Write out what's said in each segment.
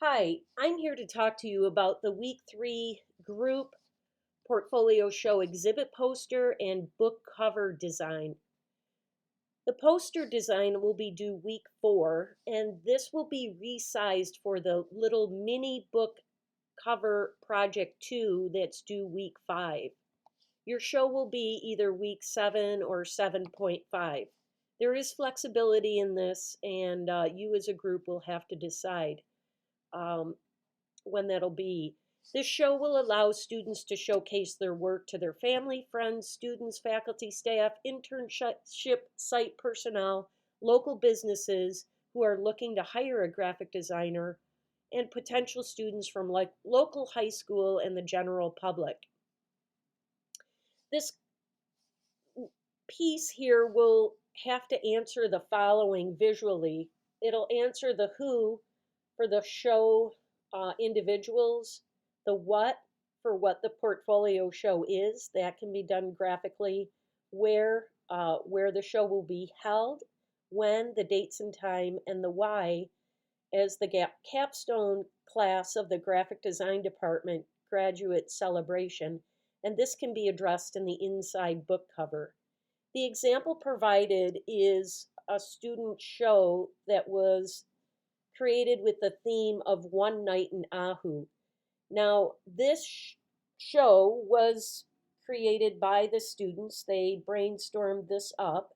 Hi, I'm here to talk to you about the week 3 group portfolio show exhibit poster and book cover design. The poster design will be due week 4, and this will be resized for the little mini book cover project 2 that's due week 5. Your show will be either week 7 or 7.5. There is flexibility in this, and you as a group will have to decide. Um, when that'll be. This show will allow students to showcase their work to their family, friends, students, faculty, staff, internship site personnel, local businesses who are looking to hire a graphic designer, and potential students from like local high school and the general public. This piece here will have to answer the following visually. It'll answer the who for the show individuals, the what for what the portfolio show is, that can be done graphically, where the show will be held, when, the dates and time, and the why as the capstone class of the graphic design department graduate celebration, and this can be addressed in the inside book cover. The example provided is a student show that was created with the theme of One Night in Ahu. Now, this show was created by the students. They brainstormed this up.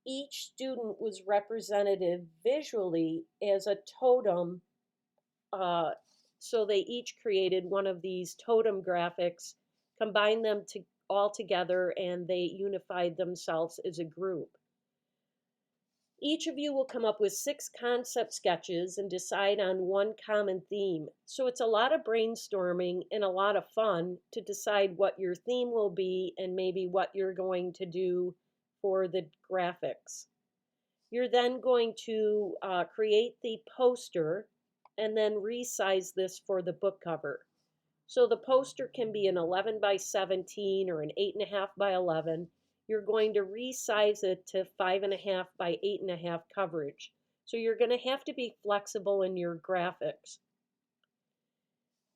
Each student was representative visually as a totem. Uh, so they each created one of these totem graphics, combined them all together, and they unified themselves as a group. Each of you will come up with 6 concept sketches and decide on one common theme. So it's a lot of brainstorming and a lot of fun to decide what your theme will be and maybe what you're going to do for the graphics. You're then going to create the poster and then resize this for the book cover. So the poster can be an 11 by 17 or an 8.5 by 11. You're going to resize it to 5.5 by 8.5 coverage. So you're going to have to be flexible in your graphics.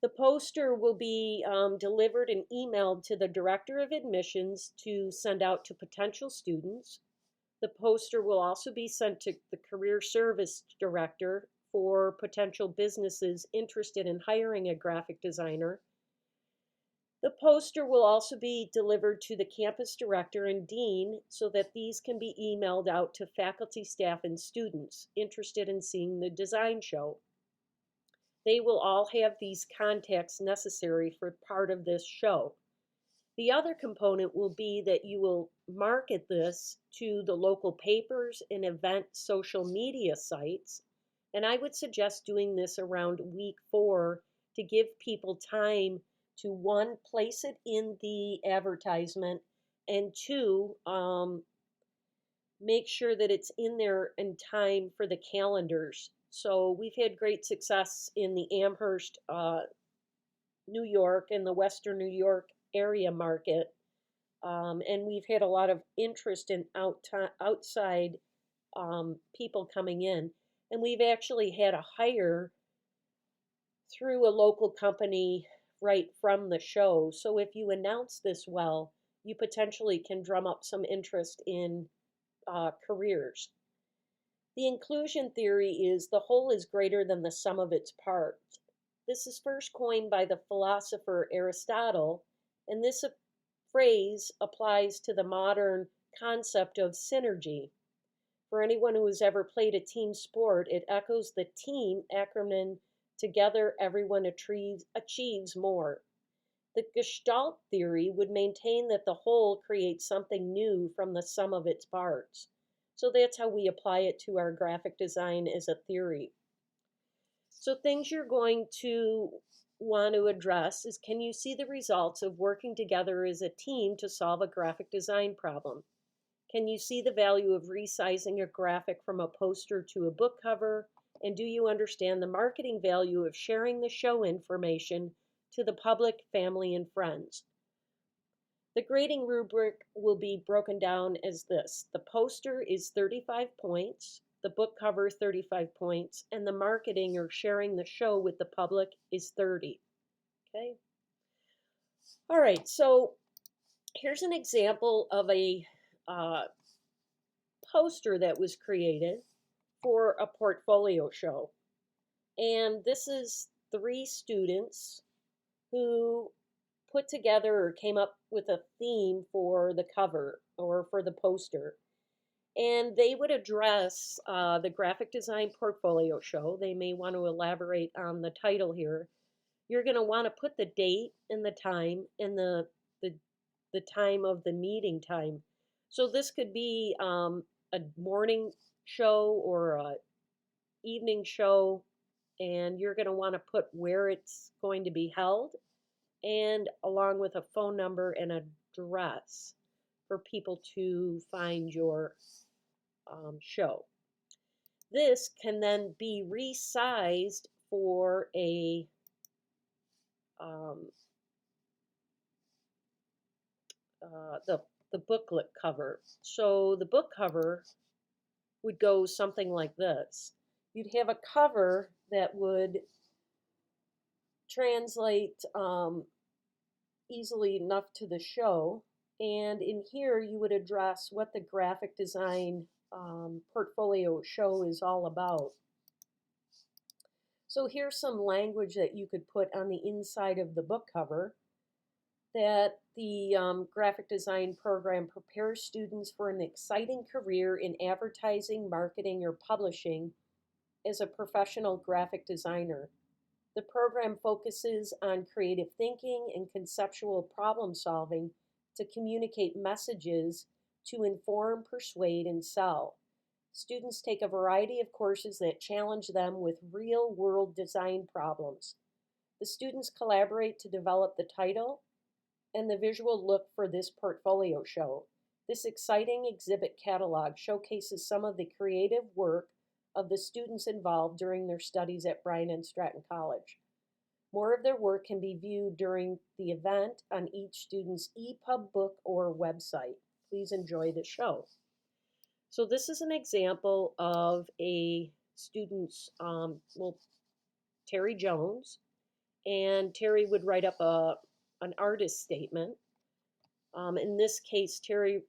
The poster will be delivered and emailed to the Director of Admissions to send out to potential students. The poster will also be sent to the Career Service Director for potential businesses interested in hiring a graphic designer. The poster will also be delivered to the campus director and dean so that these can be emailed out to faculty, staff, and students interested in seeing the design show. They will all have these contacts necessary for part of this show. The other component will be that you will market this to the local papers and event social media sites. And I would suggest doing this around week 4 to give people time to, one, place it in the advertisement, and two, make sure that it's in there in time for the calendars. So we've had great success in the Amherst, New York, and the Western New York area market. And we've had a lot of interest in outside people coming in. And we've actually had a hire through a local company right from the show. So if you announce this well, you potentially can drum up some interest in careers. The inclusion theory is the whole is greater than the sum of its parts. This is first coined by the philosopher Aristotle, and this phrase applies to the modern concept of synergy. For anyone who has ever played a team sport, it echoes the team acronym: together everyone achieves more. The Gestalt theory would maintain that the whole creates something new from the sum of its parts. So that's how we apply it to our graphic design as a theory. So things you're going to want to address is, can you see the results of working together as a team to solve a graphic design problem? Can you see the value of resizing a graphic from a poster to a book cover? And do you understand the marketing value of sharing the show information to the public, family, and friends? The grading rubric will be broken down as this. The poster is 35 points. the book cover 35 points, and the marketing or sharing the show with the public is 30. Okay. All right, so here's an example of a uh, poster that was created for a portfolio show. And this is 3 students who put together or came up with a theme for the cover or for the poster. And they would address the graphic design portfolio show. They may want to elaborate on the title here. You're going to want to put the date and the time and the time of the meeting time. So this could be a morning show or a evening show, and you're going to want to put where it's going to be held, and along with a phone number and address for people to find your show. This can then be resized for um, the booklet cover. So the book cover would go something like this. You'd have a cover that would translate easily enough to the show, and in here you would address what the graphic design portfolio show is all about. So here's some language that you could put on the inside of the book cover, that the graphic design program prepares students for an exciting career in advertising, marketing, or publishing as a professional graphic designer. The program focuses on creative thinking and conceptual problem solving to communicate messages to inform, persuade, and sell. Students take a variety of courses that challenge them with real-world design problems. The students collaborate to develop the title and the visual look for this portfolio show. This exciting exhibit catalog showcases some of the creative work of the students involved during their studies at Bryan and Stratton College. More of their work can be viewed during the event on each student's EPUB book or website. Please enjoy the show. So this is an example of a student's, Terry Jones, and Terry would write up an artist statement. In this case, Terry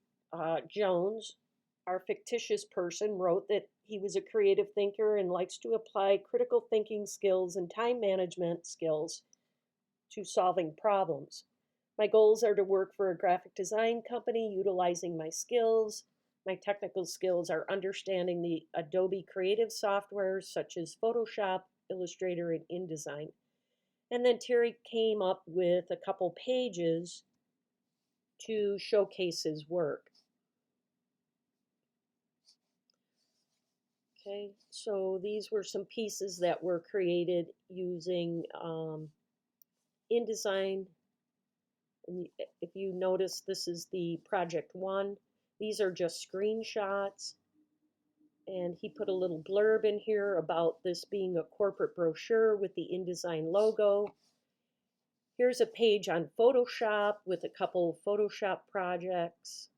Jones, our fictitious person, wrote that he was a creative thinker and likes to apply critical thinking skills and time management skills to solving problems. My goals are to work for a graphic design company utilizing my skills. My technical skills are understanding the Adobe creative softwares such as Photoshop, Illustrator, and InDesign. And then Terry came up with a couple pages to showcase his work. Okay, so these were some pieces that were created using InDesign. And if you notice, this is the project 1. These are just screenshots. And he put a little blurb in here about this being a corporate brochure with the InDesign logo. Here's a page on Photoshop with a couple Photoshop projects.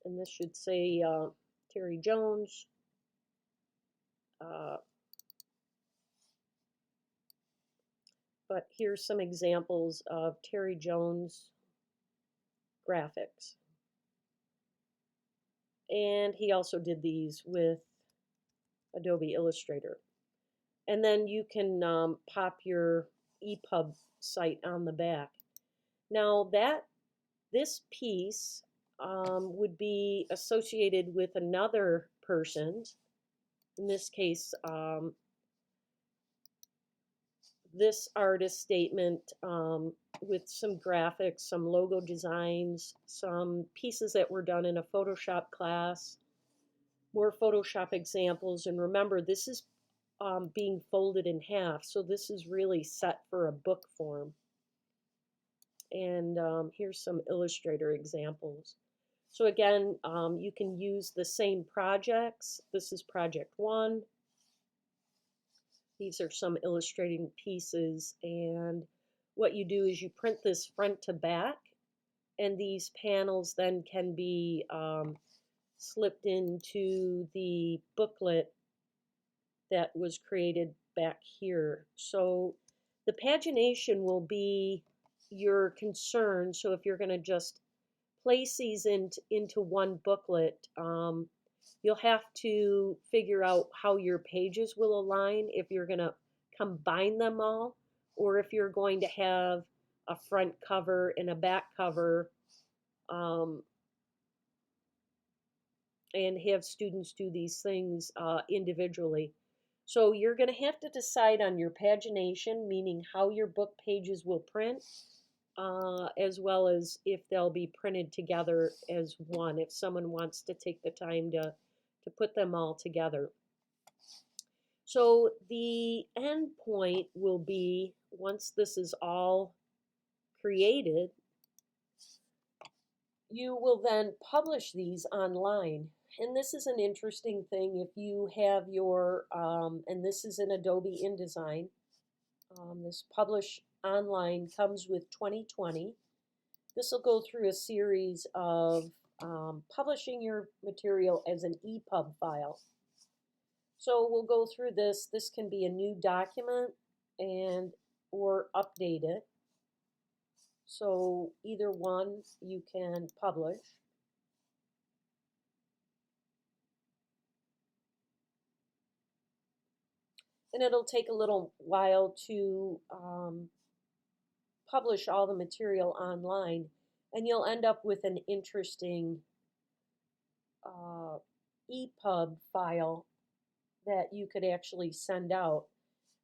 And this should say Terry Jones. But here's some examples of Terry Jones graphics. And he also did these with Adobe Illustrator. And then you can pop your EPUB site on the back. Now this piece would be associated with another person. In this case, this artist statement with some graphics, some logo designs, some pieces that were done in a Photoshop class, more Photoshop examples. And remember, this is being folded in half, so this is really set for a book form. And here's some Illustrator examples. So again, you can use the same projects. This is project 1. These are some illustrating pieces, and what you do is you print this front to back, and these panels then can be slipped into the booklet that was created back here. So the pagination will be your concern. So if you're going to just place these into one booklet, you'll have to figure out how your pages will align, if you're going to combine them all, or if you're going to have a front cover and a back cover, um, and have students do these things individually. So you're going to have to decide on your pagination, meaning how your book pages will print, as well as if they'll be printed together as one, if someone wants to take the time to put them all together. So the end point will be, once this is all created, you will then publish these online. And this is an interesting thing. If you have your, and this is in Adobe InDesign, this publish online comes with 2020. This will go through a series of publishing your material as an EPUB file. So we'll go through this. This can be a new document and or update it. So either one you can publish. And it'll take a little while to publish all the material online, and you'll end up with an interesting EPUB file that you could actually send out.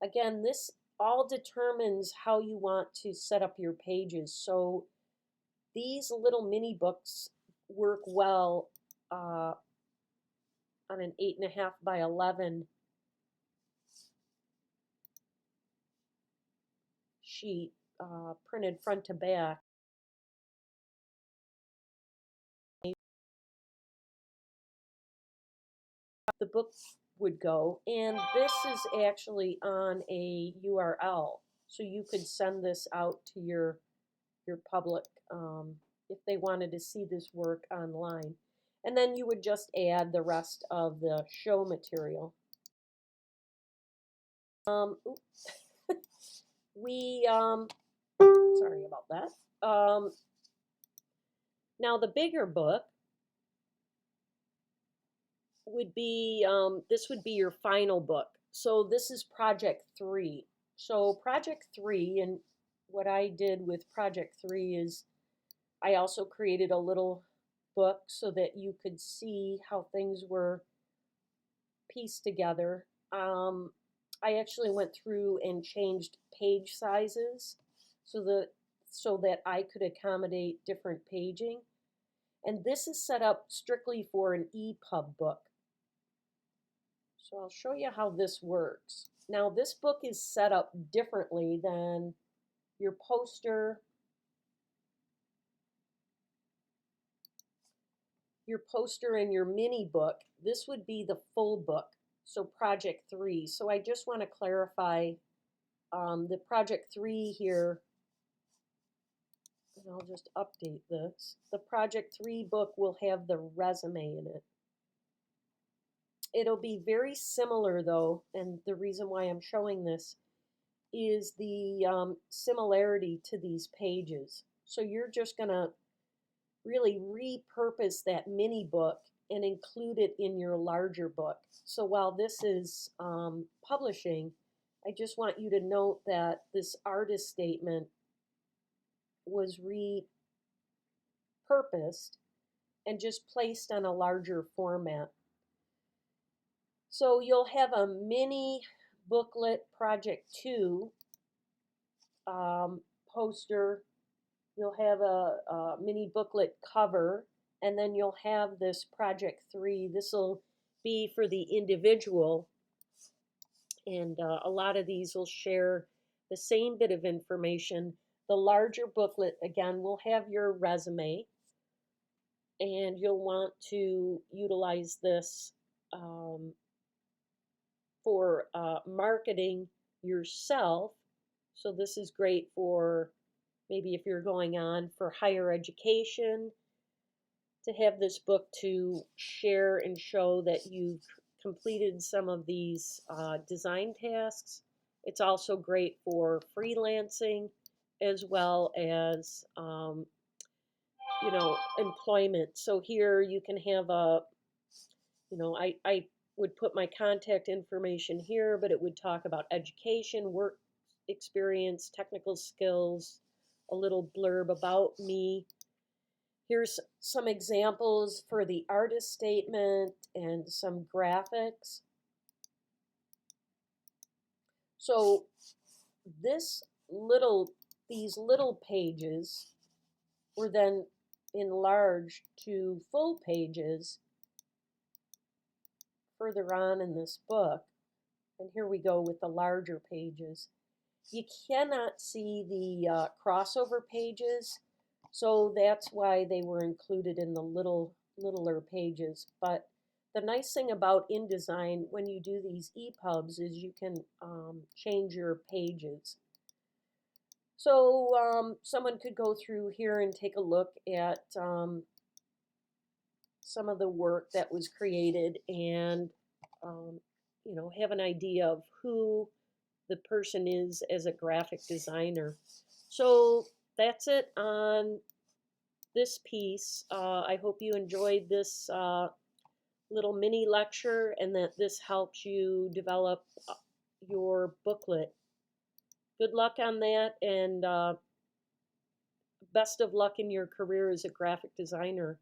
Again, this all determines how you want to set up your pages. So these little mini books work well on an 8.5 by 11 sheet, printed front to back. The book would go, and this is actually on a URL, so you could send this out to your public if they wanted to see this work online. And then you would just add the rest of the show material. Sorry about that. Now the bigger book would be, this would be your final book. So this is project 3. So project 3, and what I did with project 3 is I also created a little book so that you could see how things were pieced together. I actually went through and changed page sizes so that I could accommodate different paging. And this is set up strictly for an EPUB book. So I'll show you how this works. Now this book is set up differently than your poster, and your mini book. This would be the full book, so project 3. So I just want to clarify the project 3 here, and I'll just update this. The project 3 book will have the resume in it. It'll be very similar though, and the reason why I'm showing this is the similarity to these pages. So you're just going to really repurpose that mini book and include it in your larger book. So while this is publishing, I just want you to note that this artist statement was repurposed and just placed on a larger format. So you'll have a mini booklet project 2 poster. You'll have a mini booklet cover, and then you'll have this project 3. This will be for the individual, and a lot of these will share the same bit of information. The larger booklet, again, will have your resume, and you'll want to utilize this for marketing yourself. So this is great for maybe if you're going on for higher education, to have this book to share and show that you've completed some of these design tasks. It's also great for freelancing as well as employment. So here you can have I would put my contact information here, but it would talk about education, work experience, technical skills, a little blurb about me. Here's some examples for the artist statement and some graphics. So this little, these little pages were then enlarged to full pages further on in this book. And here we go with the larger pages. You cannot see the crossover pages, so that's why they were included in the littler pages. But the nice thing about InDesign when you do these EPUBs is you can change your pages. So someone could go through here and take a look at some of the work that was created and have an idea of who the person is as a graphic designer. So that's it on this piece. I hope you enjoyed this little mini lecture and that this helps you develop your booklet. Good luck on that, and best of luck in your career as a graphic designer.